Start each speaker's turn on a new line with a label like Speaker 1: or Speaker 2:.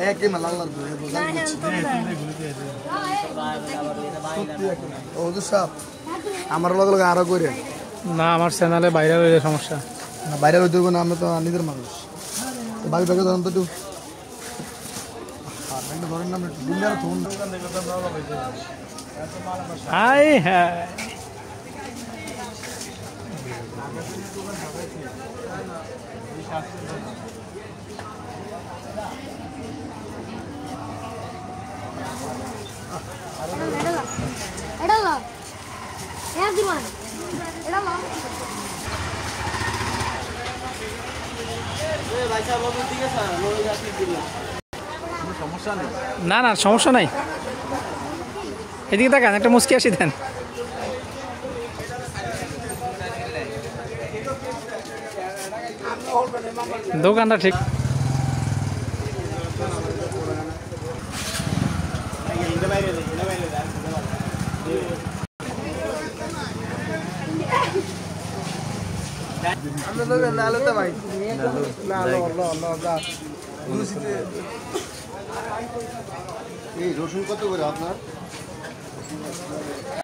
Speaker 1: একই মাল আল্লাহর হুজুর সাহেব আমার লগে লগে আরো করে
Speaker 2: না আমার চ্যানেলে বাইরে হইলে সমস্যা
Speaker 1: বাইরে হইতে হবে না আমরা তো নিজের মানুষ বাকি বাকি ধরেন তো একটু ধরেন না দুনিয়ার ফোন
Speaker 2: হাই হ্যাঁ
Speaker 3: এডালা দিমান এডালা
Speaker 2: না না সমস্যা নাই এদিকে তাকান একটা মুচকি আসি দেন দোকানটা ঠিক
Speaker 1: আমরা তো নালো তো ভাই নালো এই রসুন কত করে আপনার